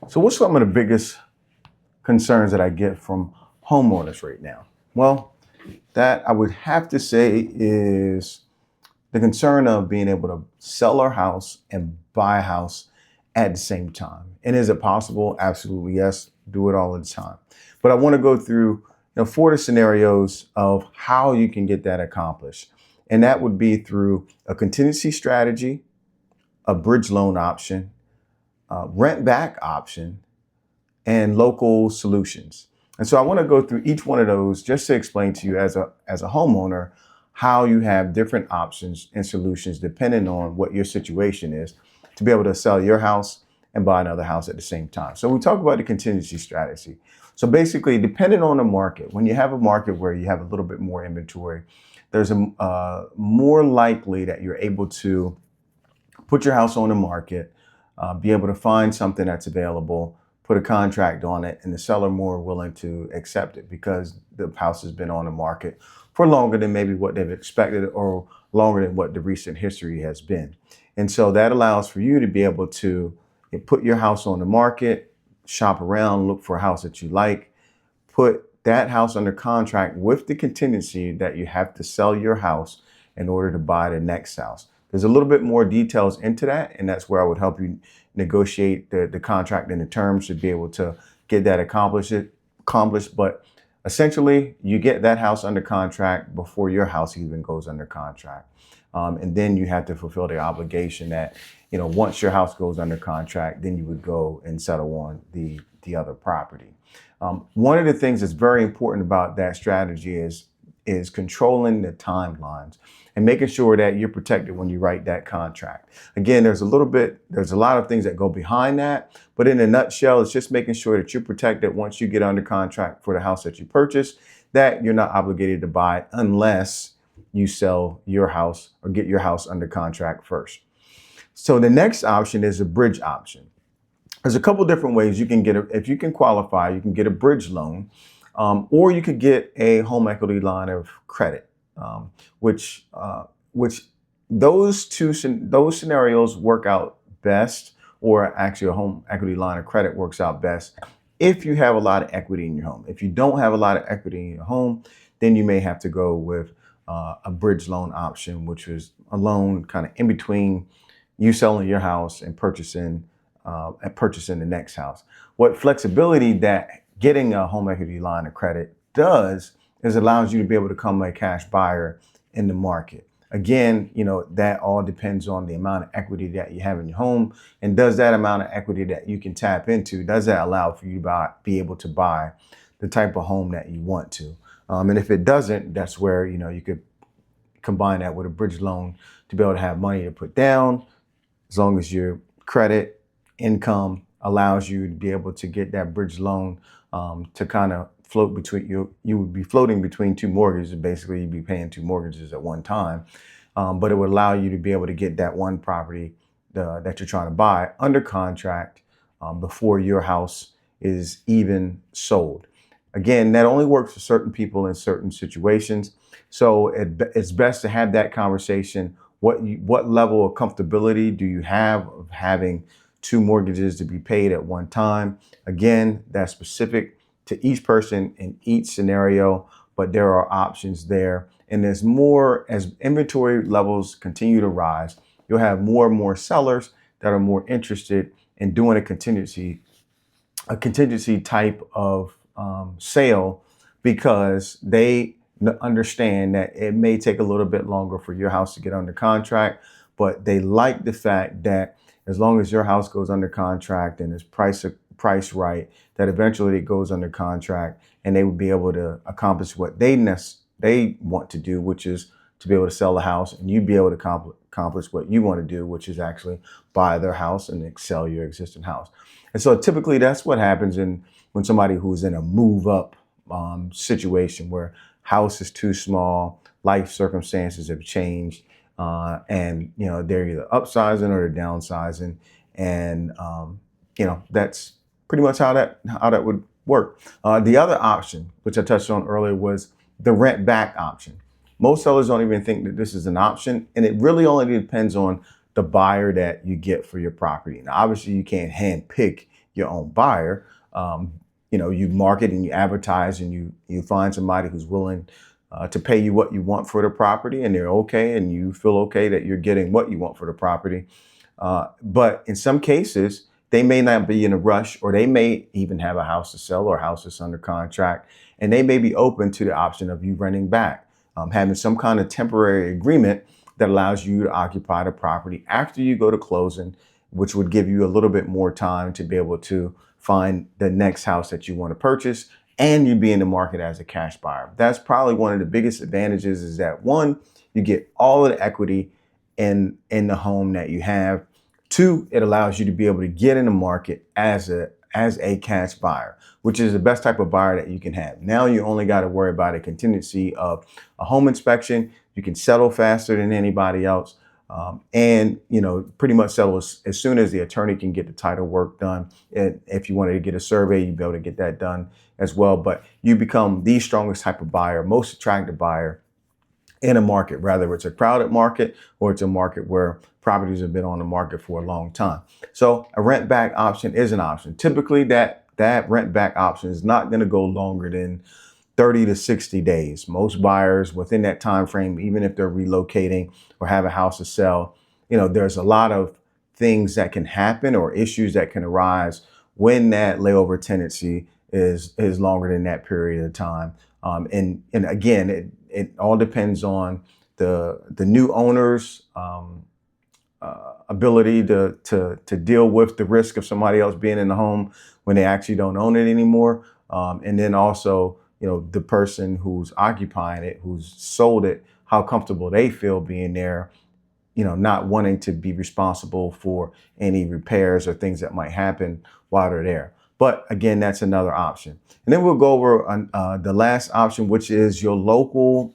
So what's some of the biggest concerns that I get from homeowners right now? Well, that I would have to say is the concern of being able to sell our house and buy a house at the same time. And is it possible? Absolutely, yes. Do it all the time. But I want to go through, 4 scenarios of how you can get that accomplished. And that would be through a contingency strategy, a bridge loan option, a rent back option, and local solutions. And so I want to go through each one of those just to explain to you as a homeowner how you have different options and solutions depending on what your situation is to be able to sell your house and buy another house at the same time. So we talk about the contingency strategy. So basically, depending on the market, when you have a market where you have a little bit more inventory, there's a more likely that you're able to put your house on the market, be able to find something that's available, put a contract on it, and the seller more willing to accept it because the house has been on the market for longer than maybe what they've expected or longer than what the recent history has been. And so that allows for you to be able to put your house on the market, shop around, look for a house that you like, put that house under contract with the contingency that you have to sell your house in order to buy the next house. There's a little bit more details into that, and that's where I would help you negotiate the contract and the terms to be able to get that accomplished. But essentially, you get that house under contract before your house even goes under contract. And then you have to fulfill the obligation that, once your house goes under contract, then you would go and settle on the other property. One of the things that's very important about that strategy is controlling the timelines and making sure that you're protected when you write that contract. Again, there's a lot of things that go behind that, but in a nutshell, it's just making sure that you're protected once you get under contract for the house that you purchase, that you're not obligated to buy it unless you sell your house or get your house under contract first. So the next option is a bridge option. There's a couple different ways you can if you can qualify, you can get a bridge loan, or you could get a home equity line of credit, which those scenarios work out best, or actually a home equity line of credit works out best if you have a lot of equity in your home. If you don't have a lot of equity in your home, then you may have to go with a bridge loan option, which is a loan kind of in between you selling your house and purchasing the next house. What flexibility that getting a home equity line of credit does is allows you to be able to become a cash buyer in the market. Again, that all depends on the amount of equity that you have in your home. And does that amount of equity that you can tap into, does that allow for you to be able to buy the type of home that you want to? And if it doesn't, that's where, you could combine that with a bridge loan to be able to have money to put down, as long as your credit income allows you to be able to get that bridge loan to kind of float between you would be floating between two mortgages. Basically, you'd be paying two mortgages at one time, but it would allow you to be able to get that one property that you're trying to buy under contract before your house is even sold. Again, that only works for certain people in certain situations. So it's best to have that conversation. What level of comfortability do you have of having two mortgages to be paid at one time? Again, that's specific to each person in each scenario, but there are options there. And there's more, as inventory levels continue to rise, you'll have more and more sellers that are more interested in doing a contingency type of sale, because they understand that it may take a little bit longer for your house to get under contract, but they like the fact that as long as your house goes under contract and is priced right, that eventually it goes under contract and they would be able to accomplish what they want to do, which is to be able to sell the house, and you'd be able to accomplish what you want to do, which is actually buy their house and sell your existing house. And so typically that's what happens when somebody who's in a move up situation where house is too small, life circumstances have changed, and they're either upsizing or they're downsizing, and that's pretty much how that would work. The other option, which I touched on earlier, was the rent back option. Most sellers don't even think that this is an option, and it really only depends on the buyer that you get for your property. Now, obviously, you can't hand pick your own buyer. You market and you advertise and you find somebody who's willing to pay you what you want for the property, and they're okay, and you feel okay that you're getting what you want for the property. But in some cases, they may not be in a rush, or they may even have a house to sell or a house that's under contract, and they may be open to the option of you renting back, having some kind of temporary agreement that allows you to occupy the property after you go to closing, which would give you a little bit more time to be able to find the next house that you want to purchase, and you be in the market as a cash buyer. That's probably one of the biggest advantages, is that one, you get all of the equity in the home that you have. Two, it allows you to be able to get in the market as a cash buyer, which is the best type of buyer that you can have. Now you only got to worry about a contingency of a home inspection. You can settle faster than anybody else. And pretty much settle as soon as the attorney can get the title work done. And if you wanted to get a survey, you'd be able to get that done as well. But you become the strongest type of buyer, most attractive buyer in a market, whether it's a crowded market or it's a market where properties have been on the market for a long time. So a rent back option is an option. Typically that rent back option is not going to go longer than 30 to 60 days. Most buyers within that time frame, even if they're relocating or have a house to sell, there's a lot of things that can happen or issues that can arise when that layover tenancy is longer than that period of time. And again, it all depends on the new owner's ability to deal with the risk of somebody else being in the home when they actually don't own it anymore. And then also, the person who's occupying it, who's sold it, how comfortable they feel being there, not wanting to be responsible for any repairs or things that might happen while they're there. But again, that's another option. And then we'll go over the last option, which is your local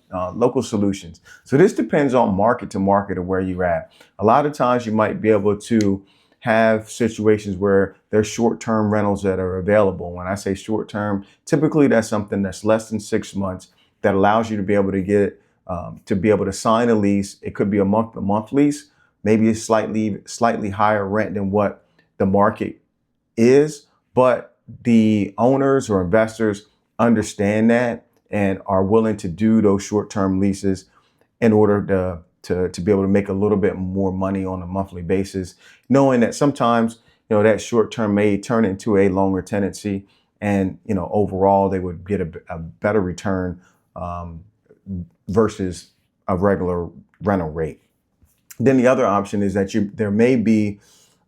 solutions. So this depends on market to market or where you're at. A lot of times you might be able to have situations where there's short-term rentals that are available. When I say short-term, typically that's something that's less than 6 months that allows you to be able to get to be able to sign a lease. It could be a month-to-month lease, maybe a slightly higher rent than what the market is, but the owners or investors understand that and are willing to do those short-term leases in order to be able to make a little bit more money on a monthly basis, knowing that sometimes, that short term may turn into a longer tenancy, and, overall they would get a better return versus a regular rental rate. Then the other option is that there may be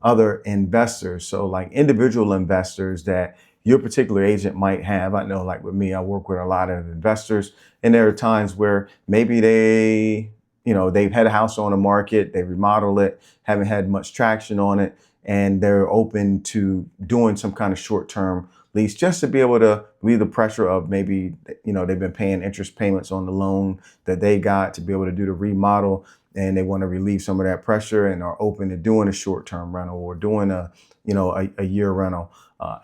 other investors. So like individual investors that your particular agent might have. I know, like with me, I work with a lot of investors, and there are times where maybe they've had a house on the market, they remodel it, haven't had much traction on it, and they're open to doing some kind of short-term lease just to be able to relieve the pressure of maybe, they've been paying interest payments on the loan that they got to be able to do the remodel, and they want to relieve some of that pressure and are open to doing a short-term rental or doing a year rental.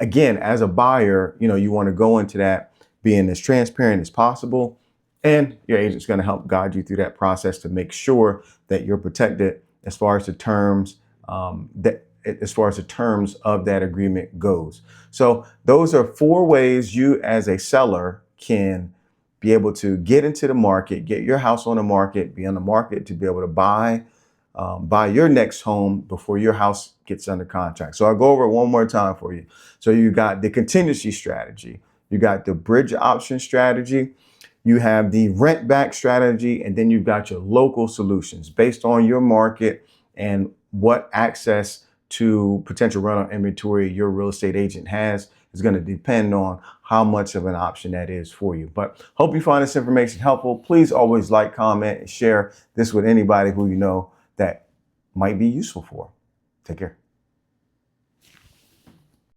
Again, as a buyer, you want to go into that being as transparent as possible. And your agent's going to help guide you through that process to make sure that you're protected as far as the terms of that agreement goes. So those are 4 ways you as a seller can be able to get into the market, get your house on the market, be on the market to be able to buy your next home before your house gets under contract. So I'll go over it one more time for you. So you got the contingency strategy, you got the bridge option strategy, you have the rent back strategy, and then you've got your local solutions based on your market and what access to potential rental inventory your real estate agent has is going to depend on how much of an option that is for you. But hope you find this information helpful. Please always like, comment, and share this with anybody who you know that might be useful for. Take care.